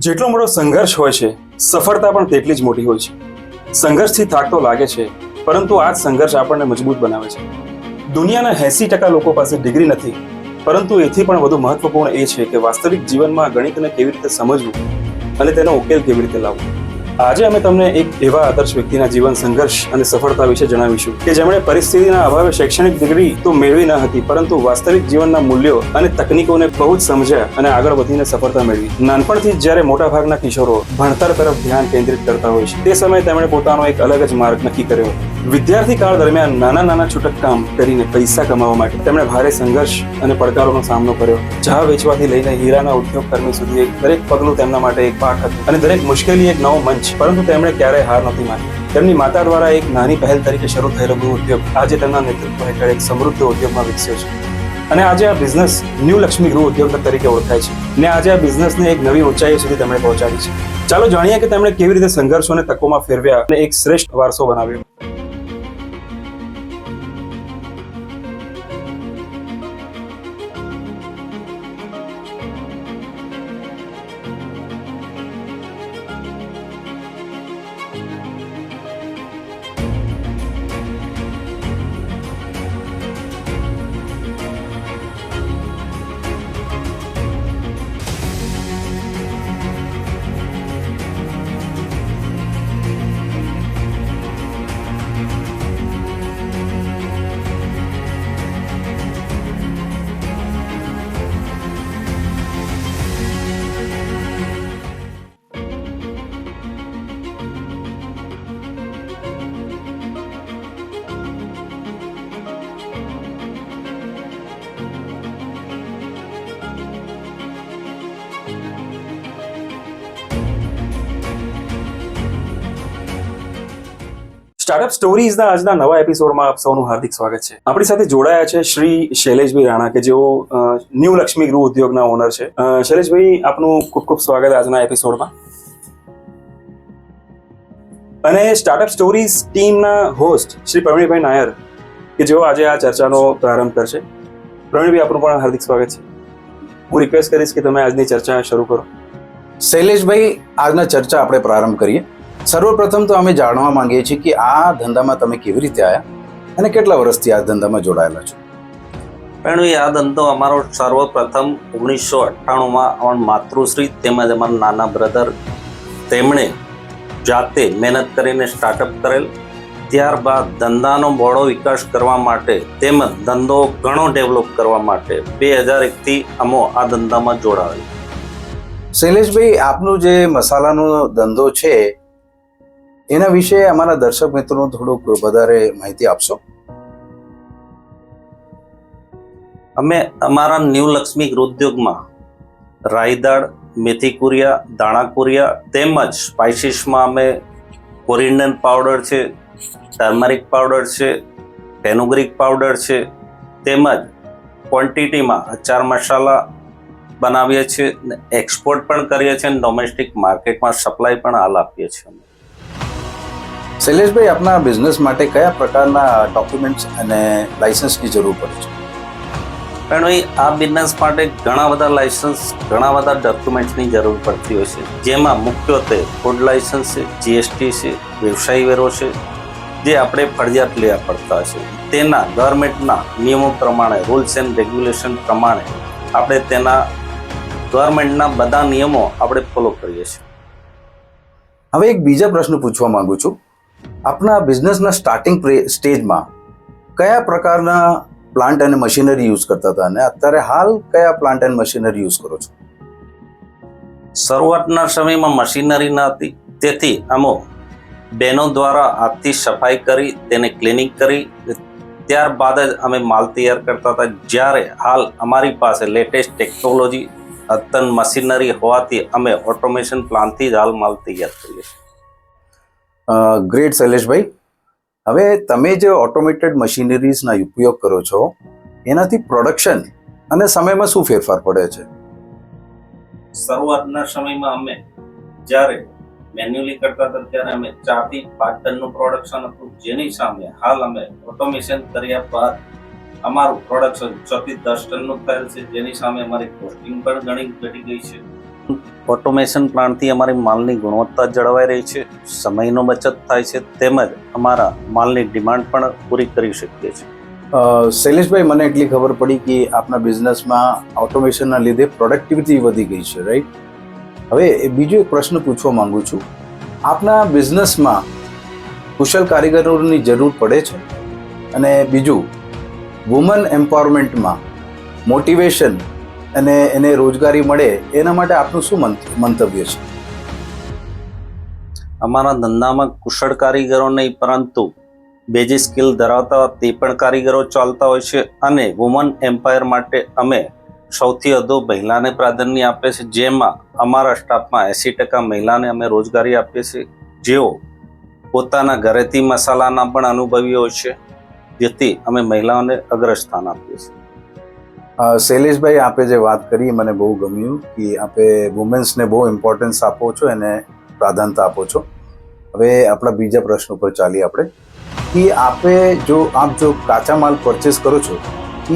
જેટલો મોટો સંઘર્ષ હોય છે, સફળતા પણ તેટલી જ મોટી હોય છે. સંઘર્ષથી થાક તો લાગે છે, પરંતુ આ જ સંઘર્ષ આપણને મજબૂત બનાવે છે. દુનિયાના 80% લોકો પાસે ડિગ્રી નથી, પરંતુ એથી પણ વધુ મહત્વપૂર્ણ એ છે કે વાસ્તવિક જીવનમાં ગણિતને કેવી રીતે સમજવું અને તેનો ઉકેલ કેવી રીતે લાવવો. આજે અમે તમને એક એવા આદર્શ વ્યક્તિના જીવન સંઘર્ષ અને સફળતા વિશે જણાવીશું કે જેમણે પરિસ્થિતિના અભાવે શૈક્ષણિક ડિગ્રી તો મેળવી ન હતી, પરંતુ વાસ્તવિક જીવનના મૂલ્યો અને તકનીકોને બહુ જ સમજ્યા અને આગળ વધીને સફળતા મેળવી. નાનપણથી જ જ્યારે મોટાભાગના કિશોરો ભણતર તરફ ધ્યાન કેન્દ્રિત કરતા હોય છે, તે સમયે તેમણે પોતાનો એક અલગ જ માર્ગ નક્કી કર્યો. વિદ્યાર્થી કાળ દરમિયાન નાના છૂટક કામ કરીને પૈસા કમાવા માટે તેમણે ભારે સંઘર્ષ અને પડકારોનો સામનો કર્યો. ચા વેચવાથી લઈને હીરાના ઉદ્યોગકર્મી સુધી દરેક પગલું તેમના માટે એક પાઠ હતું અને દરેક મુશ્કેલી એક નવો મંચ. પરંતુ તેમણે ક્યારેય હાર નહોતી માની. તેમની માતા દ્વારા એક નાની પહેલ તરીકે શરૂ થયેલો ગૃહ ઉદ્યોગ આજે તેમના નેતૃત્વ હેઠળ એક સમૃદ્ધ ઉદ્યોગમાં વિકસ્યો છે. અને આજે આ બિઝનેસ ન્યૂ લક્ષ્મી ગૃહ ઉદ્યોગ તરીકે ઓળખાય છે. ને આજે આ બિઝનેસને એક નવી ઊંચાઈ સુધી તેમણે પહોંચાડી છે. ચાલો જાણીએ કે તેમણે કેવી રીતે સંઘર્ષોને તકોમાં ફેરવ્યા અને એક શ્રેષ્ઠ વારસો બનાવ્યો. સ્ટાર્ટઅપ સ્ટોરીઝના આજના નવા એપિસોડમાં આપ સૌનું હાર્દિક સ્વાગત છે. આપણી સાથે જોડાયા છે શ્રી શૈલેષભાઈ રાણા, કે જેઓ ન્યૂ લક્ષ્મી ગૃહ ઉદ્યોગના ઓનર છે. શૈલેષભાઈ, આપનું ખૂબ ખૂબ સ્વાગત આજના એપિસોડમાં. અને સ્ટાર્ટઅપ સ્ટોરીઝ ટીમના હોસ્ટ શ્રી પ્રવીણભાઈ નાયર, કે જેઓ આજે આ ચર્ચાનો પ્રારંભ કરશે. પ્રવીણભાઈ, આપનું પણ હાર્દિક સ્વાગત છે. હું રિક્વેસ્ટ કરીશ કે તમે આજની ચર્ચા શરૂ કરો. શૈલેષભાઈ, આજના ચર્ચા આપણે પ્રારંભ કરીએ. સર્વપ્રથમ તો અમે જાણવા માંગીએ છીએ કે આ ધંધામાં તમે કેવી રીતે આવ્યા અને કેટલા વર્ષથી આ ધંધામાં જોડાયેલા છો? પણ આ ધંધો અમારો સર્વપ્રથમ 1998માં માતૃશ્રી તેમજ અમારા નાના બ્રધર તેમણે જાતે મહેનત કરીને સ્ટાર્ટઅપ કરેલ. ત્યારબાદ ધંધાનો બહોળો વિકાસ કરવા માટે તેમજ ધંધો ઘણો ડેવલપ કરવા માટે 2001થી અમો આ ધંધામાં જોડાયેલ. શૈલેષભાઈ, આપનો જે મસાલાનો ધંધો છે એના વિશે અમારા દર્શક મિત્રોને થોડુંક વધારે માહિતી આપશો? અમે અમારા ન્યૂ લક્ષ્મી ગૃહ ઉદ્યોગમાં રાઈદાળ, મેથી કુરિયા, દાણા કુરિયા તેમજ સ્પાઇસીસમાં અમે કોરિન્ડન પાવડર છે, ટર્મરિક પાવડર છે, ફેનુગ્રીક પાવડર છે, તેમજ ક્વોન્ટિટીમાં અચાર મસાલા બનાવીએ છીએ, એક્સપોર્ટ પણ કરીએ છીએ અને ડોમેસ્ટિક માર્કેટમાં સપ્લાય પણ હાલ આપીએ છીએ. શૈલેષભાઈ, આપના બિઝનેસ માટે કયા પ્રકારના ડોક્યુમેન્ટ્સ અને લાયસન્સની જરૂર પડે છે? પણ આ બિઝનેસ માટે ઘણા બધા લાયસન્સ, ઘણા બધા ડોક્યુમેન્ટ્સની જરૂર પડતી હોય છે, જેમાં મુખ્યત્વે ફૂડ લાયસન્સ છે, જીએસટી છે, વ્યવસાય વેરો છે, જે આપણે ફરજિયાત લેવા પડતા છે. તેના ગવર્મેન્ટના નિયમો પ્રમાણે, રૂલ્સ એન્ડ રેગ્યુલેશન પ્રમાણે આપણે તેના ગવર્મેન્ટના બધા નિયમો આપણે ફોલો કરીએ છીએ. હવે એક બીજા પ્રશ્ન પૂછવા માંગુ છું. આપના બિઝનેસના સ્ટાર્ટિંગ સ્ટેજમાં કયા પ્રકારના પ્લાન્ટ અને મશીનરી યુઝ કરતા હતા અને અત્યારે હાલ કયા પ્લાન્ટ એન્ડ મશીનરી યુઝ કરો છો? શરૂઆતના સમયમાં મશીનરી ન હતી, તેથી અમો બહેનો દ્વારા હાથથી સફાઈ કરી તેને ક્લિનિંગ કરી ત્યારબાદ જ અમે માલ તૈયાર કરતા હતા. જ્યારે હાલ અમારી પાસે લેટેસ્ટ ટેકનોલોજી, અદ્યતન મશીનરી હોવાથી અમે ઓટોમેશન પ્લાનથી જ હાલ માલ તૈયાર કરીએ છીએ. ગ્રેટ શૈલેષભાઈ, હવે તમે જે ઓટોમેટેડ મશીનરીઝના ઉપયોગ કરો છો એનાથી પ્રોડક્શન અને સમયમાં શું ફેરફાર પડે છે? શરૂઆતના સમયમાં અમે જ્યારે મેન્યુઅલી કરતા હતા ત્યારે અમે 4 થી 5 ટનનું પ્રોડક્શન હતું, જેની સામે હાલ અમે ઓટોમેશન કર્યા બાદ અમારું પ્રોડક્શન 6 થી 10 ટનનું થયેલ છે, જેની સામે અમારી કોસ્ટિંગ પણ ઘણી ઘટી ગઈ છે. ઓટોમેશન પ્લાન્ટથી અમારી માલની ગુણવત્તા જળવાઈ રહી છે, સમયનો બચત થાય છે, તેમજ અમારા માલની ડિમાન્ડ પણ પૂરી કરી શકીએ છીએ. શૈલેષભાઈ, મને એટલી ખબર પડી કે આપના બિઝનેસમાં ઓટોમેશનના લીધે પ્રોડક્ટિવિટી વધી ગઈ છે, રાઈટ? હવે બીજો એક પ્રશ્ન પૂછવા માંગુ છું. આપના બિઝનેસમાં કુશળ કારીગરોની જરૂર પડે છે? અને બીજું, વુમન એમ્પાવરમેન્ટમાં મોટિવેશન અને એને રોજગારી મળે એના માટે આપનું શું મંતવ્ય છે? અમારા ધંધામાં કુશળ કારીગરો નહીં, પરંતુ બેઝિક સ્કિલ ધરાવતા તે પણ કારીગરો ચાલતા હોય છે. અને વુમન એમ્પાયર માટે અમે સૌથી વધુ મહિલાને પ્રાધાન્ય આપીએ છીએ, જેમાં અમારા સ્ટાફમાં 80% મહિલાને અમે રોજગારી આપીએ છીએ, જેઓ પોતાના ઘરેથી મસાલાના પણ અનુભવી હોય છે, જેથી અમે મહિલાઓને અગ્રસ્થાન આપીએ છીએ. શૈલેષભાઈ, આપે જે વાત કરી મને બહુ ગમ્યું કે આપે વુમેન્સને બહુ ઇમ્પોર્ટન્સ આપો છો, એને પ્રાધાન્યતા આપો છો. હવે આપણા બીજા પ્રશ્ન ઉપર ચાલીએ આપણે કે આપ જો કાચા માલ પરચેસ કરો છો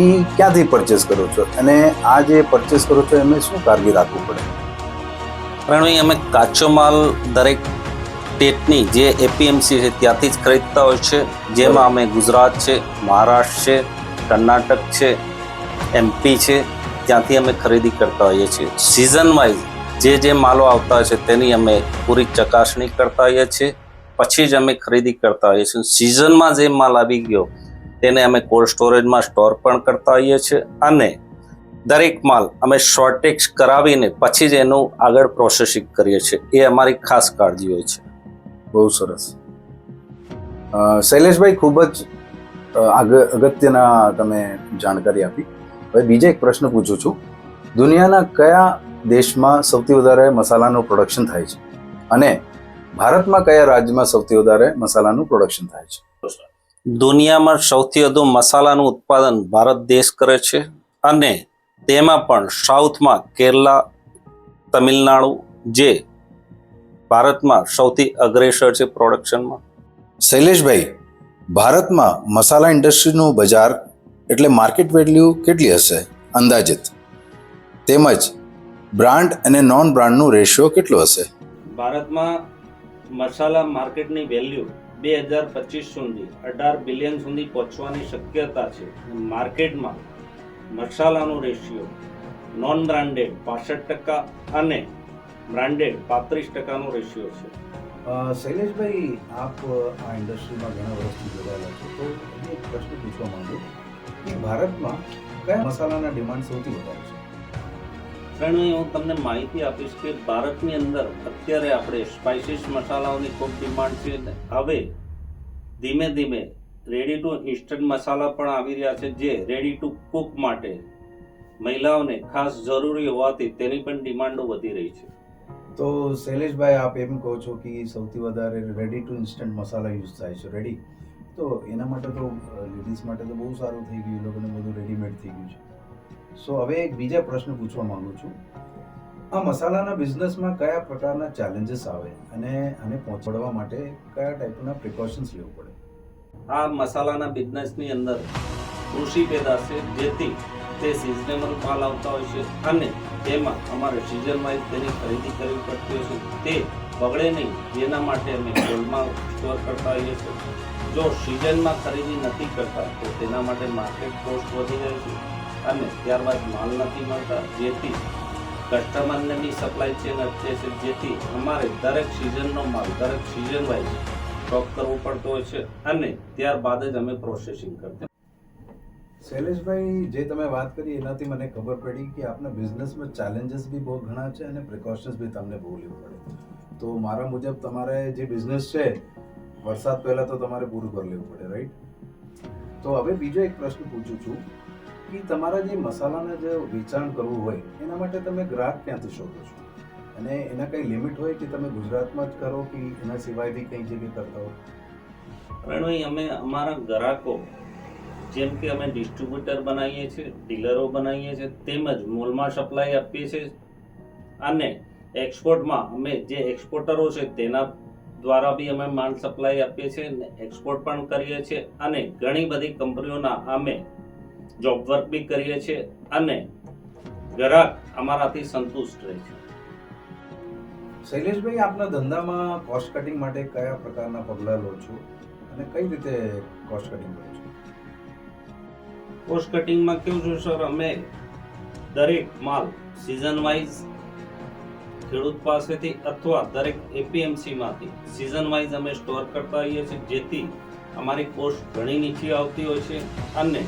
એ ક્યાંથી પરચેસ કરો છો, અને આ જે પરચેસ કરો છો એમાં શું કાળજી રાખવું પડે? કારણ અમે કાચો માલ દરેક સ્ટેટની જે એપીએમસી છે ત્યાંથી જ ખરીદતા હોય છે, જેમાં અમે ગુજરાત છે, મહારાષ્ટ્ર છે, કર્ણાટક છે, એમપી છે, ત્યાંથી અમે ખરીદી કરતા હોઈએ છીએ. સિઝન વાઇઝ જે માલો આવતા હોય છે તેની અમે પૂરી ચકાસણી કરતા હોઈએ છીએ, પછી જ અમે ખરીદી કરતા હોઈએ છીએ. સિઝનમાં જે માલ આવી ગયો તેને અમે કોલ્ડ સ્ટોરેજમાં સ્ટોર પણ કરતા હોઈએ છીએ, અને દરેક માલ અમે શોર્ટેજ કરાવીને પછી જ એનું આગળ પ્રોસેસિંગ કરીએ છીએ. એ અમારી ખાસ કાળજી હોય છે. બહુ સરસ. શૈલેષભાઈ, ખૂબ જ અગત્યના તમે જાણકારી આપી. હવે બીજો એક પ્રશ્ન પૂછું છું. દુનિયાના કયા દેશમાં સૌથી વધારે મસાલાનું પ્રોડક્શન થાય છે, અને ભારતમાં કયા રાજ્યમાં સૌથી વધારે મસાલાનું પ્રોડક્શન થાય છે? દુનિયામાં સૌથી વધુ મસાલાનું ઉત્પાદન ભારત દેશ કરે છે, અને તેમાં પણ સાઉથમાં કેરલા, તમિલનાડુ, જે ભારતમાં સૌથી અગ્રેસર છે પ્રોડક્શનમાં. શૈલેષભાઈ, ભારતમાં મસાલા ઇન્ડસ્ટ્રીનું બજાર એટલે માર્કેટ વેલ્યુ કેટલી હશે અંદાજિત? તેમજ બ્રાન્ડ અને નોન બ્રાન્ડનું રેશિયો કેટલો હશે? ભારતમાં મસાલા માર્કેટની વેલ્યુ 2025 સુધી 18 બિલિયન સુધી પહોંચવાની શક્યતા છે. માર્કેટમાં મસાલાનો રેશિયો નોન બ્રાન્ડેડ 65% અને બ્રાન્ડેડ 35%નો રેશિયો છે. શૈલેષભાઈ, આપ આ ઇન્ડસ્ટ્રીમાં ઘણા વર્ષથી જોડાયેલા છો, તો હું એક પ્રશ્ન પૂછવા માંગુ કે ભારતમાં કયા મસાલાના ડિમાન્ડ સૌથી વધારે છે? પ્રણય, હું તમને માહિતી આપીશ કે ભારતની અંદર અત્યારે આપણે સ્પાઇસીસ મસાલાઓની ખૂબ ડિમાન્ડ છે. હવે ધીમે ધીમે રેડી ટુ ઇન્સ્ટન્ટ મસાલા પણ આવી રહ્યા છે, જે રેડી ટુ કુક માટે મહિલાઓને ખાસ જરૂરી હોવાથી તેની પણ ડિમાન્ડો વધી રહી છે. તો શૈલેષભાઈ, આપ એમ કહો છો કે સૌથી વધારે ready to instant masala use થાય છે, રેડી? તો એના માટે તો લેડીઝ માટે તો બહુ સારું થઈ ગયું, એ લોકોને બધું રેડીમેડ થઈ ગયું છે. સો હવે એક બીજા પ્રશ્ન પૂછવા માંગુ છું. આ મસાલાના બિઝનેસમાં કયા પ્રકારના ચેલેન્જીસ આવે, અને આને પહોંચાડવા માટે કયા ટાઈપના પ્રિકોશન્સ લેવું પડે? આ મસાલાના બિઝનેસની અંદર કૃષિ પેદાશ છે, જેથી તે સિઝનેબલ માલ આવતા હોય છે, અને તેમાં અમારે સિઝન વાઇઝ તેની ખરીદી કરવી પડતી હોય છે. તે બગડે નહીં જેના માટે અમે કોલ્ડમાં સ્ટોર કરતા હોઈએ છીએ. જો સિઝનમાં ખરીદી નથી કરતા તો તેના માટે માર્કેટ કોસ્ટ વધી જાય છે, અને ત્યારબાદ માલ નથી મળતા, જેથી કસ્ટમરને બી સપ્લાય ચેન અટકે છે, જેથી અમારે દરેક સિઝનનો માલ દરેક સિઝન વાઇઝ સ્ટોક કરવો પડતો હોય છે, અને ત્યારબાદ જ અમે પ્રોસેસિંગ કરતા. શૈલેષભાઈ, જે તમે વાત કરી એનાથી મને ખબર પડી કે આપના બિઝનેસમાં ચેલેન્જીસ બી બહુ ઘણા છે અને પ્રિકોશન્સ બી તમને બહુ લેવું પડે. તો મારા મુજબ તમારે જે બિઝનેસ છે વરસાદ પહેલાં તો તમારે પૂરું કરી લેવું પડે, રાઈટ? તો હવે બીજો એક પ્રશ્ન પૂછું છું કે તમારા જે મસાલાના જે વેચાણ કરવું હોય એના માટે તમે ગ્રાહક ક્યાંથી શોધો છો, અને એના કંઈ લિમિટ હોય કે તમે ગુજરાતમાં જ કરો કે એના સિવાય બી કઈ જગ્યાએ કરતા હો? પ્રણય, અમે અમારા ગ્રાહકો જેમ કે અમે ડિસ્ટ્રીબ્યુટર બનાવીએ છીએ, ડીલરો બનાવીએ છીએ, તેમજ મોલમાં સપ્લાય આપીએ છીએ, અને એક્સપોર્ટમાં અમે જે એક્સપોર્ટરો છે તેના દ્વારા બી અમે માલ સપ્લાય આપીએ છીએ, એક્સપોર્ટ પણ કરીએ છીએ, અને ઘણી બધી કંપનીઓના અમે જોબ વર્ક બી કરીએ છીએ, અને ગ્રાહક અમારાથી સંતુષ્ટ રહે છે. શૈલેષભાઈ, આપના ધંધામાં કોસ્ટ કટિંગ માટે કયા પ્રકારના પગલાં લો છો અને કઈ રીતે કોસ્ટ કટિંગ કરો છો? કોસ્ટ કટિંગમાં કેવું છે સર, અમે દરેક માલ સિઝન વાઇઝ ખેડૂત પાસેથી અથવા દરેક એપીએમસી માંથી સિઝન વાઇઝ અમે સ્ટોર કરતા હોઈએ છીએ, જેથી અમારી કોસ્ટ ઘણી નીચે આવતી હોય છે. અને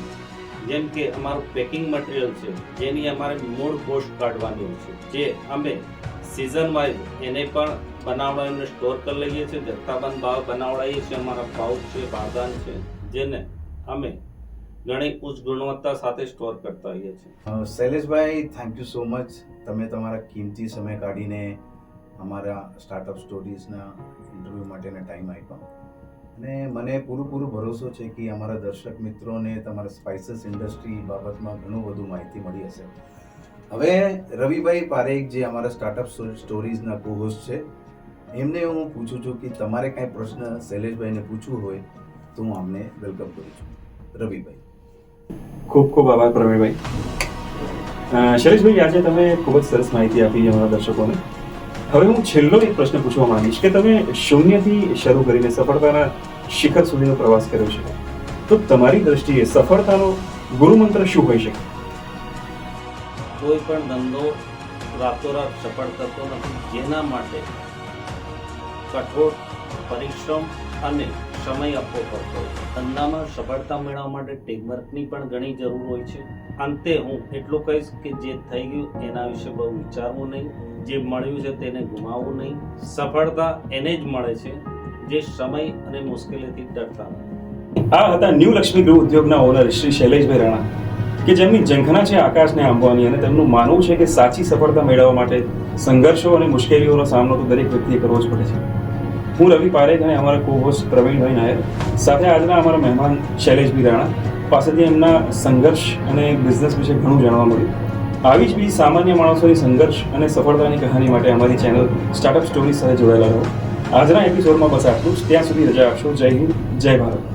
જેમ કે અમારું પેકિંગ મટીરિયલ છે, જેની અમારે મૂળ કોસ્ટ કાઢવાની હોય છે, જે અમે સિઝન વાઇઝ એને પણ બનાવડાવીને સ્ટોર કરી લઈએ છીએ. જથ્થાબંધ ભાવ બનાવડાવીએ છીએ. અમારા પાઉચ છે, બારદાન છે, જેને અમે ઘણી ઉચ્ચ ગુણવત્તા સાથે સ્ટોર કરતા હોઈએ છીએ. શૈલેષભાઈ, થેન્ક યુ સો મચ. તમે તમારા કિંમતી સમય કાઢીને અમારા સ્ટાર્ટઅપ સ્ટોરીઝના ઇન્ટરવ્યૂ માટેનો ટાઈમ આપ્યો અને મને પૂરો ભરોસો છે કે અમારા દર્શક મિત્રોને તમારા સ્પાઇસીસ ઇન્ડસ્ટ્રી બાબતમાં ઘણું બધું માહિતી મળી હશે. હવે રવિભાઈ પારેખ, જે અમારા સ્ટાર્ટઅપ સ્ટોરીઝના કો હોસ્ટ છે, એમને હું પૂછું છું કે તમારે કાંઈ પ્રશ્ન શૈલેષભાઈને પૂછવું હોય તો હું અમને વેલકમ કરું છું. રવિભાઈ. ખૂબ ખૂબ આભાર પ્રવીણભાઈ. શૈલેષભાઈ, આજે તમે ખૂબ જ સરસ માહિતી આપી અમારા દર્શકોને. હવે હું છેલ્લો એક પ્રશ્ન પૂછવા માંગીશ કે તમે શૂન્યથી શરૂ કરીને સફળતાના શિખર સુધીનો પ્રવાસ કર્યો છે, તો તમારી દ્રષ્ટિએ સફળતાનો ગુરુમંત્ર શું હોઈ શકે? કોઈ પણ ધંધો રાતોરાત સફળ થતો નથી. જેના માટે કઠોર પરિશ્રમ અને સમય આપવો પડતો હોય છે. ધંધામાં સફળતા મેળવવા માટે ટીમવર્કની પણ ઘણી જરૂર હોય છે. અંતે હું એટલું કહીશ કે જે થઈ ગયું એના વિશે બહુ વિચારવું નહીં. જે મળ્યું છે તેને ગુમાવવું નહીં. સફળતા એને જ મળે છે જે સમય અને મુશ્કેલીથી ડરતા નથી. આ હતા ન્યૂ લક્ષ્મી ગૃહ ઉદ્યોગના ઓનર શ્રી શૈલેષભાઈ રાણા, કે જેમની ઝંખના છે આકાશને આંબવાની, અને તેમનું માનવું છે કે સાચી સફળતા મેળવવા માટે સંઘર્ષો અને મુશ્કેલીઓનો સામનો તો દરેક વ્યક્તિએ કરવો જ પડે છે. હું રવિ પારેખ અને અમારા કો-હોસ્ટ પ્રવીણભાઈ નાયર સાથે આજના અમારા મહેમાન શૈલેષભાઈ રાણા પાસેથી એમના સંઘર્ષ અને બિઝનેસ વિશે ઘણું જાણવા મળ્યું. આવી જ બીજી સામાન્ય માણસોની સંઘર્ષ અને સફળતાની કહાની માટે અમારી ચેનલ સ્ટાર્ટઅપ સ્ટોરી સાથે જોડાયેલા રહો. આજના એપિસોડમાં બસ આટલું જ. ત્યાં સુધી રજા આપશો. જય હિન્દ, જય ભારત.